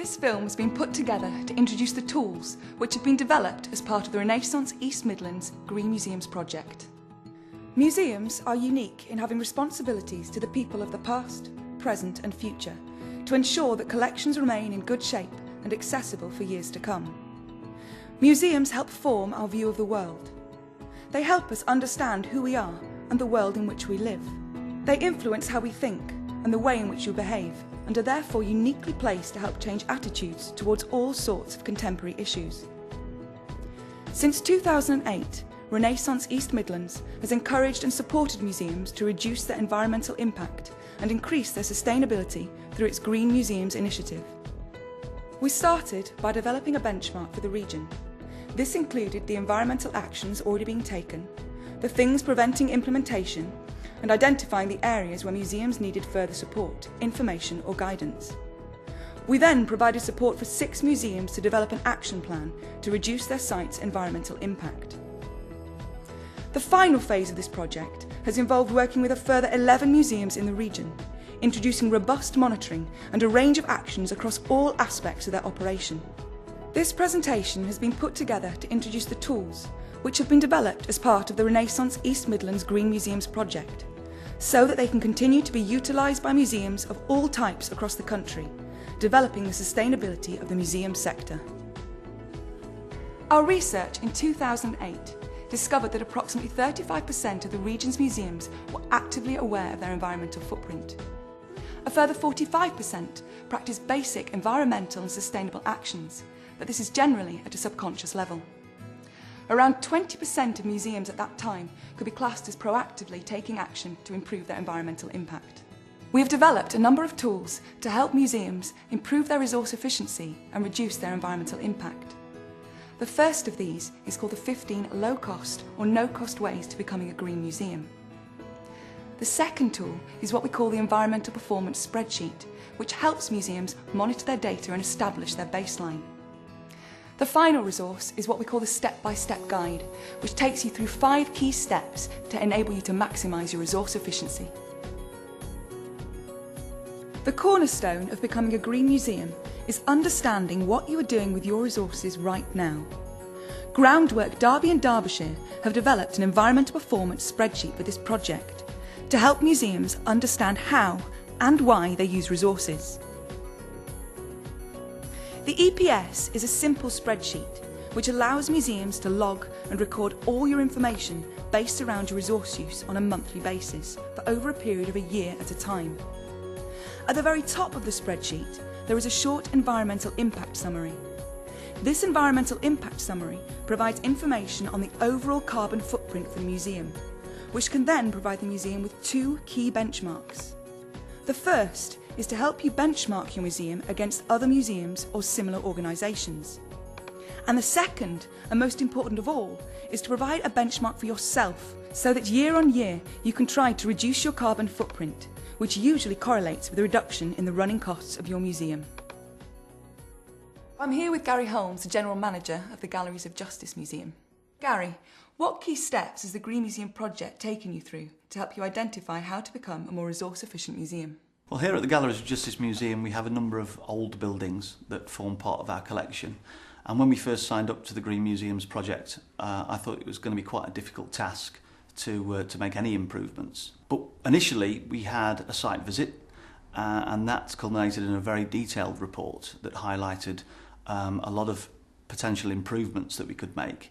This film has been put together to introduce the tools which have been developed as part of the Renaissance East Midlands Green Museums project. Museums are unique in having responsibilities to the people of the past, present and future to ensure that collections remain in good shape and accessible for years to come. Museums help form our view of the world. They help us understand who we are and the world in which we live. They influence how we think and the way in which we behave, and are therefore uniquely placed to help change attitudes towards all sorts of contemporary issues. Since 2008, Renaissance East Midlands has encouraged and supported museums to reduce their environmental impact and increase their sustainability through its Green Museums initiative. We started by developing a benchmark for the region. This included the environmental actions already being taken, the things preventing implementation, and identifying the areas where museums needed further support, information or guidance. We then provided support for 6 museums to develop an action plan to reduce their site's environmental impact. The final phase of this project has involved working with a further 11 museums in the region, introducing robust monitoring and a range of actions across all aspects of their operation. This presentation has been put together to introduce the tools which have been developed as part of the Renaissance East Midlands Green Museums project, so that they can continue to be utilised by museums of all types across the country, developing the sustainability of the museum sector. Our research in 2008 discovered that approximately 35% of the region's museums were actively aware of their environmental footprint. A further 45% practice basic environmental and sustainable actions, but this is generally at a subconscious level. Around 20% of museums at that time could be classed as proactively taking action to improve their environmental impact. We have developed a number of tools to help museums improve their resource efficiency and reduce their environmental impact. The first of these is called the 15 low-cost or no-cost ways to becoming a green museum. The second tool is what we call the Environmental Performance Spreadsheet, which helps museums monitor their data and establish their baseline. The final resource is what we call the step-by-step guide, which takes you through 5 key steps to enable you to maximise your resource efficiency. The cornerstone of becoming a green museum is understanding what you are doing with your resources right now. Groundwork Derby and Derbyshire have developed an environmental performance spreadsheet for this project to help museums understand how and why they use resources. The EPS is a simple spreadsheet which allows museums to log and record all your information based around your resource use on a monthly basis for over a period of a year at a time. At the very top of the spreadsheet, there is a short environmental impact summary. This environmental impact summary provides information on the overall carbon footprint for the museum, which can then provide the museum with 2 key benchmarks. The first is to help you benchmark your museum against other museums or similar organisations. And the second, and most important of all, is to provide a benchmark for yourself so that year on year you can try to reduce your carbon footprint, which usually correlates with a reduction in the running costs of your museum. I'm here with Gary Holmes, the General Manager of the Galleries of Justice Museum. Gary, what key steps has the Green Museum project taken you through to help you identify how to become a more resource-efficient museum? Well, here at the Galleries of Justice Museum we have a number of old buildings that form part of our collection, and when we first signed up to the Green Museums project I thought it was going to be quite a difficult task to make any improvements. But initially we had a site visit and that culminated in a very detailed report that highlighted a lot of potential improvements that we could make,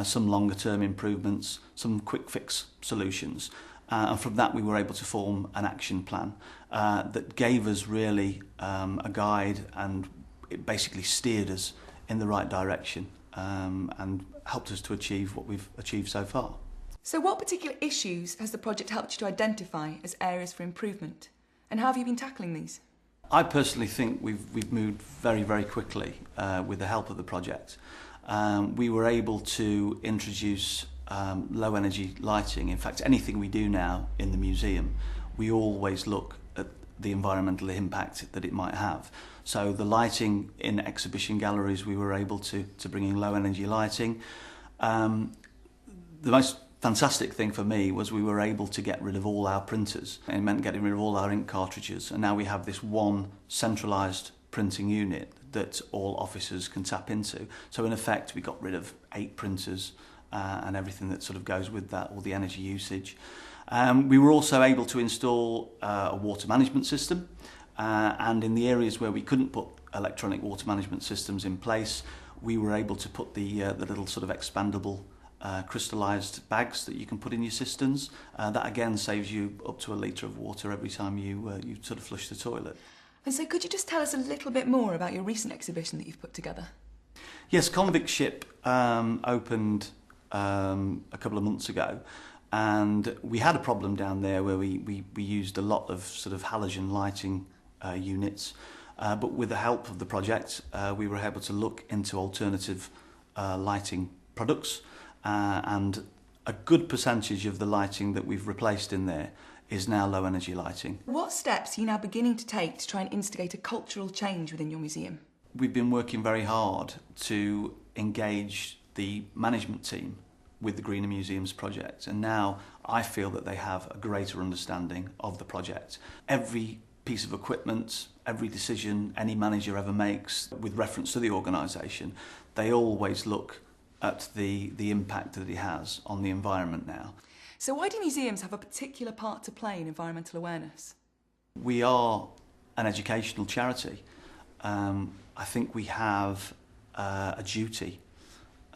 some longer term improvements, some quick fix solutions. And from that we were able to form an action plan that gave us really a guide, and it basically steered us in the right direction and helped us to achieve what we've achieved so far. So what particular issues has the project helped you to identify as areas for improvement, and how have you been tackling these? I personally think we've moved very, very quickly with the help of the project. We were able to introduce low energy lighting. In fact, anything we do now in the museum, we always look at the environmental impact that it might have. So the lighting in exhibition galleries, we were able to bring in low energy lighting. The most fantastic thing for me was we were able to get rid of all our printers. It meant getting rid of all our ink cartridges, and now we have this one centralised printing unit that all officers can tap into. So in effect, we got rid of 8 printers and everything that sort of goes with that, all the energy usage. We were also able to install a water management system, and in the areas where we couldn't put electronic water management systems in place, we were able to put the little sort of expandable crystallised bags that you can put in your cisterns. That again saves you up to a litre of water every time you sort of flush the toilet. And so could you just tell us a little bit more about your recent exhibition that you've put together? Yes, Convict Ship opened a couple of months ago, and we had a problem down there where we used a lot of sort of halogen lighting units, but with the help of the project we were able to look into alternative lighting products, and a good percentage of the lighting that we've replaced in there is now low energy lighting. What steps are you now beginning to take to try and instigate a cultural change within your museum? We've been working very hard to engage the management team with the Greener Museums project, and now I feel that they have a greater understanding of the project. Every piece of equipment, every decision any manager ever makes with reference to the organisation, they always look at the impact that it has on the environment now. So why do museums have a particular part to play in environmental awareness? We are an educational charity. I think we have a duty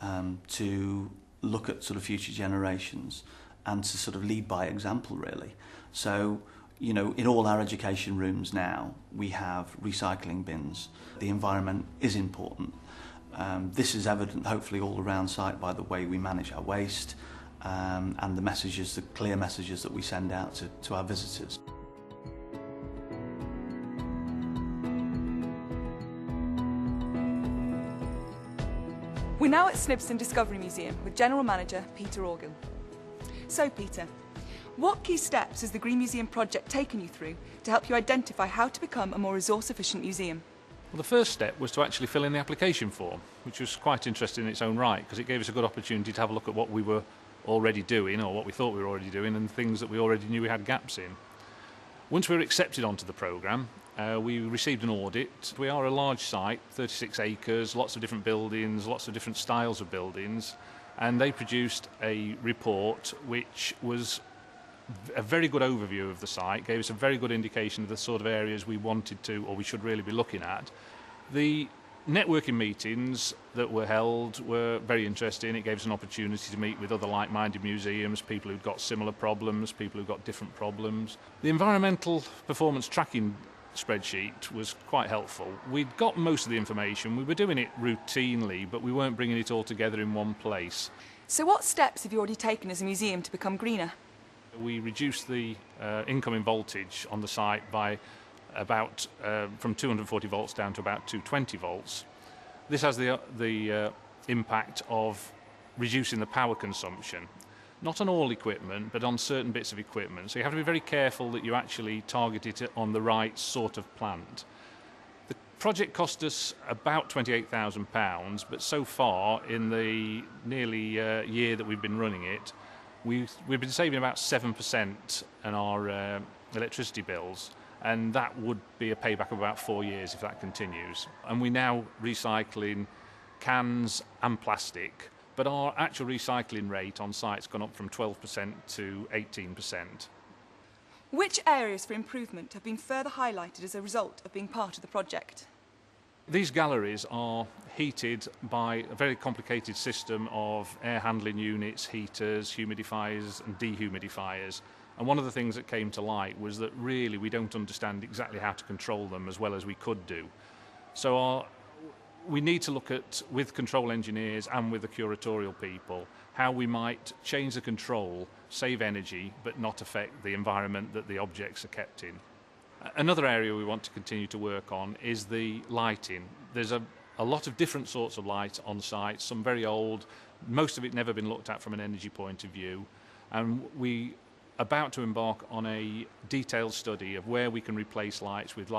to look at sort of future generations and to sort of lead by example, really. So, you know, in all our education rooms now, we have recycling bins. The environment is important. This is evident, hopefully, all around site by the way we manage our waste and the messages, the clear messages that we send out to our visitors. We're now at Snibston Discovery Museum with General Manager Peter Organ. So Peter, what key steps has the Green Museum project taken you through to help you identify how to become a more resource-efficient museum? Well, the first step was to actually fill in the application form, which was quite interesting in its own right, because it gave us a good opportunity to have a look at what we were already doing, or what we thought we were already doing, and things that we already knew we had gaps in. Once we were accepted onto the programme, we received an audit. We are a large site, 36 acres, lots of different buildings, lots of different styles of buildings, and they produced a report which was a very good overview of the site, gave us a very good indication of the sort of areas we wanted to, or we should really be looking at. The networking meetings that were held were very interesting. It gave us an opportunity to meet with other like-minded museums, people who'd got similar problems, people who've got different problems. The environmental performance tracking spreadsheet was quite helpful. We'd got most of the information, we were doing it routinely, but we weren't bringing it all together in one place. So what steps have you already taken as a museum to become greener? We reduced the incoming voltage on the site by about from 240 volts down to about 220 volts. This has the impact of reducing the power consumption, not on all equipment, but on certain bits of equipment. So you have to be very careful that you actually target it on the right sort of plant. The project cost us about £28,000, but so far in the nearly year that we've been running it, we've been saving about 7% on our electricity bills, and that would be a payback of about 4 years if that continues. And we're now recycling cans and plastic, but our actual recycling rate on site's gone up from 12% to 18%. Which areas for improvement have been further highlighted as a result of being part of the project? These galleries are heated by a very complicated system of air handling units, heaters, humidifiers and dehumidifiers. And one of the things that came to light was that really we don't understand exactly how to control them as well as we could do. So we need to look at, with control engineers and with the curatorial people, how we might change the control, save energy, but not affect the environment that the objects are kept in. Another area we want to continue to work on is the lighting. There's a lot of different sorts of light on site, some very old, most of it never been looked at from an energy point of view, and we about to embark on a detailed study of where we can replace lights with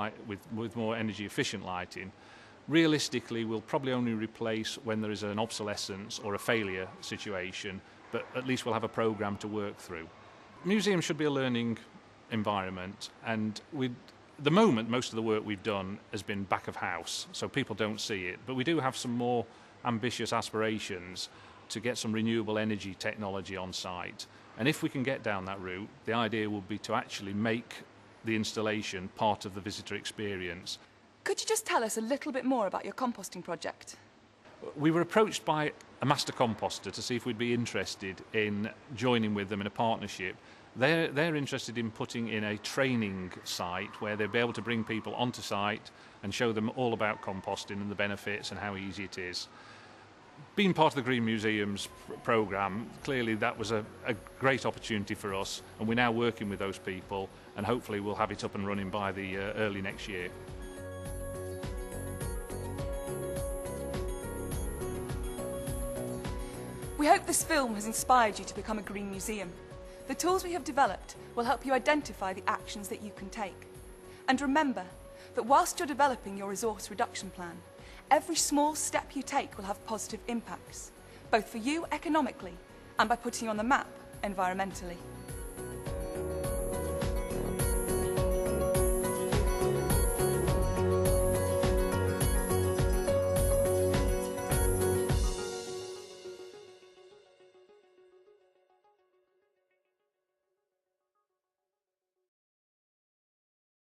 more energy efficient lighting. Realistically, we'll probably only replace when there is an obsolescence or a failure situation, but at least we'll have a programme to work through. Museums should be a learning environment, and we'd At the moment, most of the work we've done has been back of house, so people don't see it. But we do have some more ambitious aspirations to get some renewable energy technology on site. And if we can get down that route, the idea would be to actually make the installation part of the visitor experience. Could you just tell us a little bit more about your composting project? We were approached by a master composter to see if we'd be interested in joining with them in a partnership. They're interested in putting in a training site where they'll be able to bring people onto site and show them all about composting and the benefits and how easy it is. Being part of the Green Museum's programme, clearly that was a great opportunity for us, and we're now working with those people, and hopefully we'll have it up and running by the early next year. We hope this film has inspired you to become a green museum. The tools we have developed will help you identify the actions that you can take. And remember that whilst you're developing your resource reduction plan, every small step you take will have positive impacts, both for you economically and by putting you on the map environmentally.